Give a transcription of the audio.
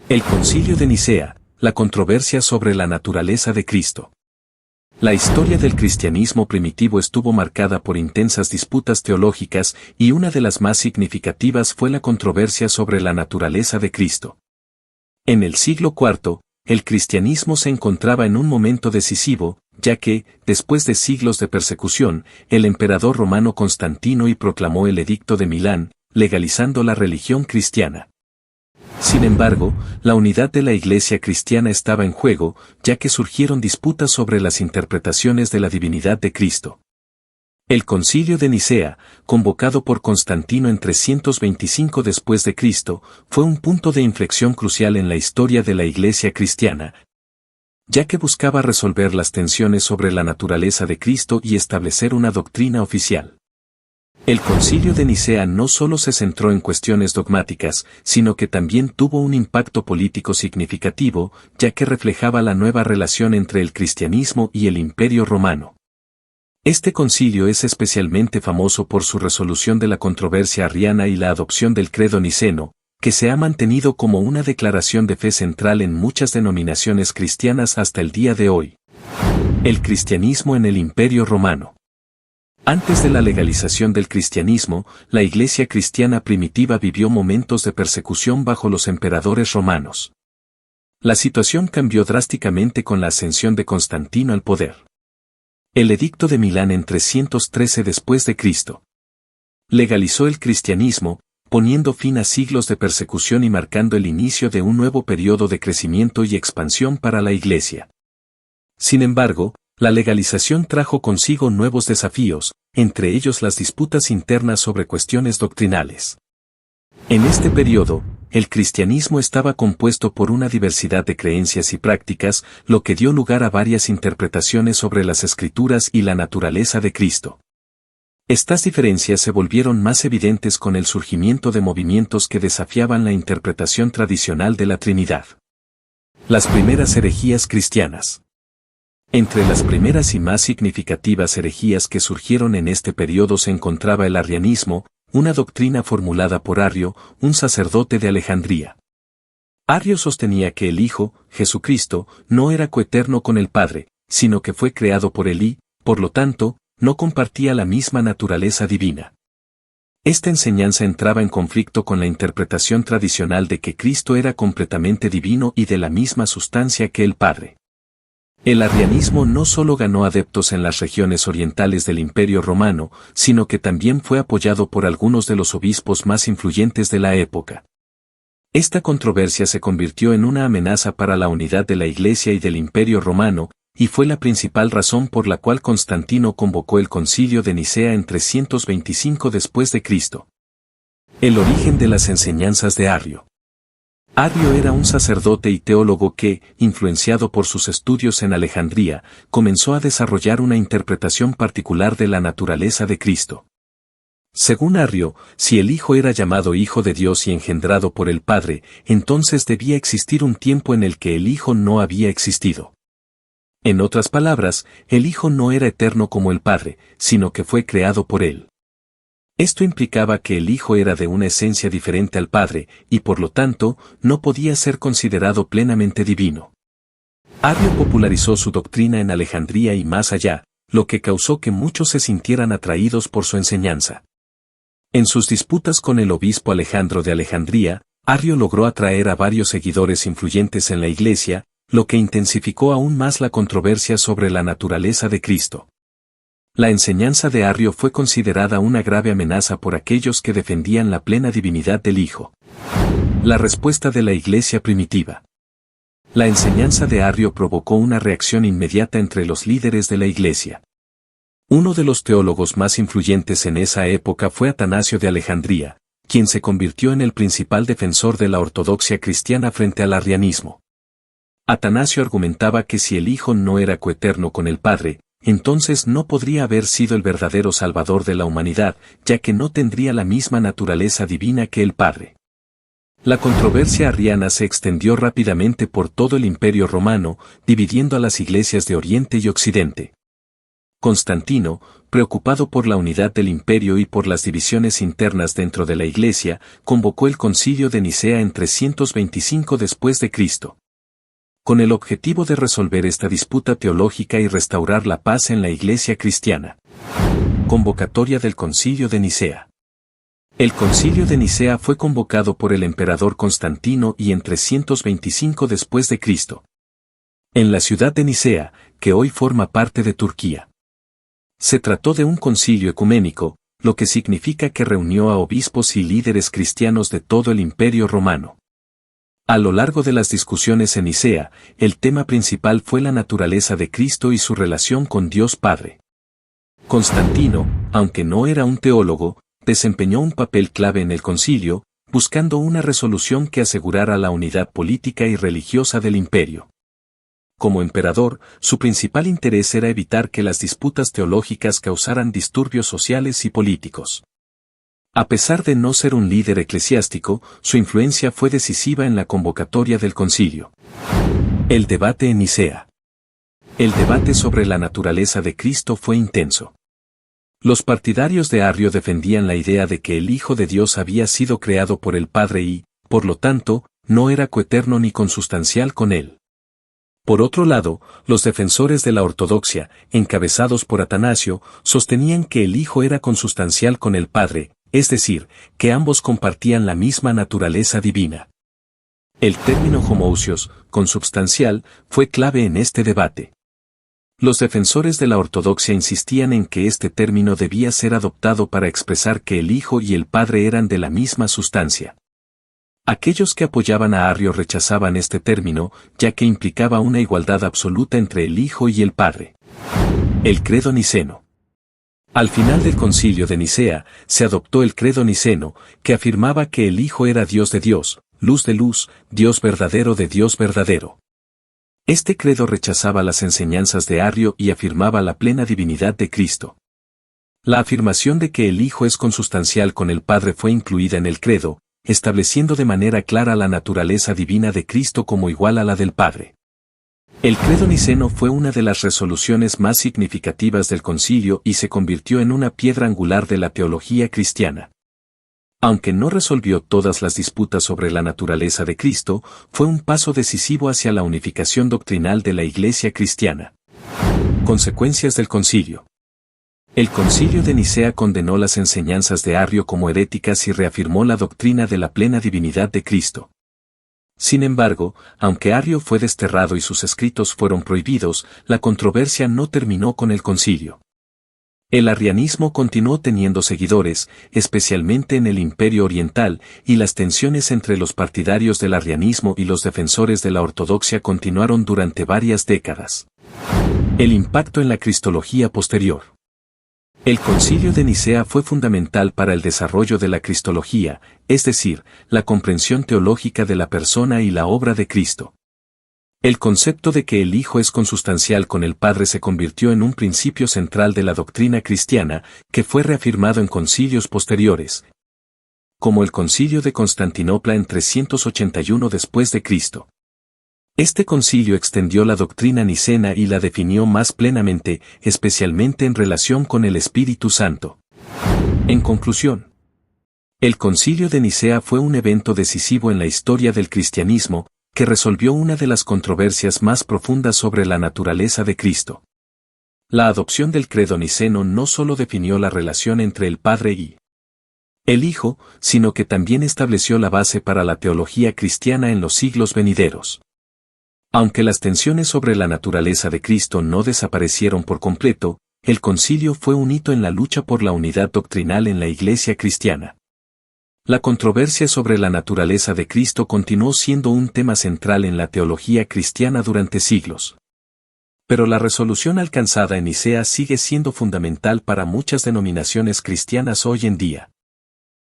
El Concilio de Nicea, la controversia sobre la naturaleza de Cristo. La historia del cristianismo primitivo estuvo marcada por intensas disputas teológicas y una de las más significativas fue la controversia sobre la naturaleza de Cristo. En el siglo IV, el cristianismo se encontraba en un momento decisivo, ya que, después de siglos de persecución, el emperador romano Constantino proclamó el Edicto de Milán, legalizando la religión cristiana. Sin embargo, la unidad de la Iglesia cristiana estaba en juego, ya que surgieron disputas sobre las interpretaciones de la divinidad de Cristo. El Concilio de Nicea, convocado por Constantino en 325 después de Cristo, fue un punto de inflexión crucial en la historia de la Iglesia cristiana, ya que buscaba resolver las tensiones sobre la naturaleza de Cristo y establecer una doctrina oficial. El Concilio de Nicea no solo se centró en cuestiones dogmáticas, sino que también tuvo un impacto político significativo, ya que reflejaba la nueva relación entre el cristianismo y el Imperio Romano. Este concilio es especialmente famoso por su resolución de la controversia arriana y la adopción del credo niceno, que se ha mantenido como una declaración de fe central en muchas denominaciones cristianas hasta el día de hoy. El cristianismo en el Imperio Romano. Antes de la legalización del cristianismo, la Iglesia cristiana primitiva vivió momentos de persecución bajo los emperadores romanos. La situación cambió drásticamente con la ascensión de Constantino al poder. El Edicto de Milán en 313 después de Cristo legalizó el cristianismo, poniendo fin a siglos de persecución y marcando el inicio de un nuevo periodo de crecimiento y expansión para la Iglesia. Sin embargo, la legalización trajo consigo nuevos desafíos, entre ellos las disputas internas sobre cuestiones doctrinales. En este periodo, el cristianismo estaba compuesto por una diversidad de creencias y prácticas, lo que dio lugar a varias interpretaciones sobre las Escrituras y la naturaleza de Cristo. Estas diferencias se volvieron más evidentes con el surgimiento de movimientos que desafiaban la interpretación tradicional de la Trinidad. Las primeras herejías cristianas. Entre las primeras y más significativas herejías que surgieron en este periodo se encontraba el arrianismo, una doctrina formulada por Arrio, un sacerdote de Alejandría. Arrio sostenía que el Hijo, Jesucristo, no era coeterno con el Padre, sino que fue creado por él y, por lo tanto, no compartía la misma naturaleza divina. Esta enseñanza entraba en conflicto con la interpretación tradicional de que Cristo era completamente divino y de la misma sustancia que el Padre. El arrianismo no solo ganó adeptos en las regiones orientales del Imperio Romano, sino que también fue apoyado por algunos de los obispos más influyentes de la época. Esta controversia se convirtió en una amenaza para la unidad de la Iglesia y del Imperio Romano, y fue la principal razón por la cual Constantino convocó el Concilio de Nicea en 325 después de Cristo. El origen de las enseñanzas de Arrio. Arrio era un sacerdote y teólogo que, influenciado por sus estudios en Alejandría, comenzó a desarrollar una interpretación particular de la naturaleza de Cristo. Según Arrio, si el Hijo era llamado Hijo de Dios y engendrado por el Padre, entonces debía existir un tiempo en el que el Hijo no había existido. En otras palabras, el Hijo no era eterno como el Padre, sino que fue creado por él. Esto implicaba que el Hijo era de una esencia diferente al Padre, y por lo tanto, no podía ser considerado plenamente divino. Arrio popularizó su doctrina en Alejandría y más allá, lo que causó que muchos se sintieran atraídos por su enseñanza. En sus disputas con el obispo Alejandro de Alejandría, Arrio logró atraer a varios seguidores influyentes en la Iglesia, lo que intensificó aún más la controversia sobre la naturaleza de Cristo. La enseñanza de Arrio fue considerada una grave amenaza por aquellos que defendían la plena divinidad del Hijo. La respuesta de la Iglesia primitiva. La enseñanza de Arrio provocó una reacción inmediata entre los líderes de la Iglesia. Uno de los teólogos más influyentes en esa época fue Atanasio de Alejandría, quien se convirtió en el principal defensor de la ortodoxia cristiana frente al arrianismo. Atanasio argumentaba que si el Hijo no era coeterno con el Padre, entonces no podría haber sido el verdadero Salvador de la humanidad, ya que no tendría la misma naturaleza divina que el Padre. La controversia arriana se extendió rápidamente por todo el Imperio Romano, dividiendo a las iglesias de Oriente y Occidente. Constantino, preocupado por la unidad del imperio y por las divisiones internas dentro de la Iglesia, convocó el Concilio de Nicea en 325 después de Cristo, con el objetivo de resolver esta disputa teológica y restaurar la paz en la Iglesia cristiana. Convocatoria del Concilio de Nicea. El Concilio de Nicea fue convocado por el emperador Constantino y en 325 después de Cristo, en la ciudad de Nicea, que hoy forma parte de Turquía. Se trató de un concilio ecuménico, lo que significa que reunió a obispos y líderes cristianos de todo el Imperio Romano. A lo largo de las discusiones en Nicea, el tema principal fue la naturaleza de Cristo y su relación con Dios Padre. Constantino, aunque no era un teólogo, desempeñó un papel clave en el concilio, buscando una resolución que asegurara la unidad política y religiosa del imperio. Como emperador, su principal interés era evitar que las disputas teológicas causaran disturbios sociales y políticos. A pesar de no ser un líder eclesiástico, su influencia fue decisiva en la convocatoria del concilio. El debate en Nicea. El debate sobre la naturaleza de Cristo fue intenso. Los partidarios de Arrio defendían la idea de que el Hijo de Dios había sido creado por el Padre y, por lo tanto, no era coeterno ni consustancial con él. Por otro lado, los defensores de la ortodoxia, encabezados por Atanasio, sostenían que el Hijo era consustancial con el Padre, es decir, que ambos compartían la misma naturaleza divina. El término homoousios, consubstancial, fue clave en este debate. Los defensores de la ortodoxia insistían en que este término debía ser adoptado para expresar que el Hijo y el Padre eran de la misma sustancia. Aquellos que apoyaban a Arrio rechazaban este término, ya que implicaba una igualdad absoluta entre el Hijo y el Padre. El credo niceno. Al final del concilio de Nicea, se adoptó el credo niceno, que afirmaba que el Hijo era Dios de Dios, luz de luz, Dios verdadero de Dios verdadero. Este credo rechazaba las enseñanzas de Arrio y afirmaba la plena divinidad de Cristo. La afirmación de que el Hijo es consustancial con el Padre fue incluida en el credo, estableciendo de manera clara la naturaleza divina de Cristo como igual a la del Padre. El credo niceno fue una de las resoluciones más significativas del concilio y se convirtió en una piedra angular de la teología cristiana. Aunque no resolvió todas las disputas sobre la naturaleza de Cristo, fue un paso decisivo hacia la unificación doctrinal de la Iglesia cristiana. Consecuencias del concilio. El Concilio de Nicea condenó las enseñanzas de Arrio como heréticas y reafirmó la doctrina de la plena divinidad de Cristo. Sin embargo, aunque Arrio fue desterrado y sus escritos fueron prohibidos, la controversia no terminó con el concilio. El arrianismo continuó teniendo seguidores, especialmente en el Imperio Oriental, y las tensiones entre los partidarios del arrianismo y los defensores de la ortodoxia continuaron durante varias décadas. El impacto en la cristología posterior. El Concilio de Nicea fue fundamental para el desarrollo de la cristología, es decir, la comprensión teológica de la persona y la obra de Cristo. El concepto de que el Hijo es consustancial con el Padre se convirtió en un principio central de la doctrina cristiana, que fue reafirmado en concilios posteriores, como el Concilio de Constantinopla en 381 después de Cristo. Este concilio extendió la doctrina nicena y la definió más plenamente, especialmente en relación con el Espíritu Santo. En conclusión, el Concilio de Nicea fue un evento decisivo en la historia del cristianismo, que resolvió una de las controversias más profundas sobre la naturaleza de Cristo. La adopción del credo niceno no solo definió la relación entre el Padre y el Hijo, sino que también estableció la base para la teología cristiana en los siglos venideros. Aunque las tensiones sobre la naturaleza de Cristo no desaparecieron por completo, el concilio fue un hito en la lucha por la unidad doctrinal en la Iglesia cristiana. La controversia sobre la naturaleza de Cristo continuó siendo un tema central en la teología cristiana durante siglos. Pero la resolución alcanzada en Nicea sigue siendo fundamental para muchas denominaciones cristianas hoy en día.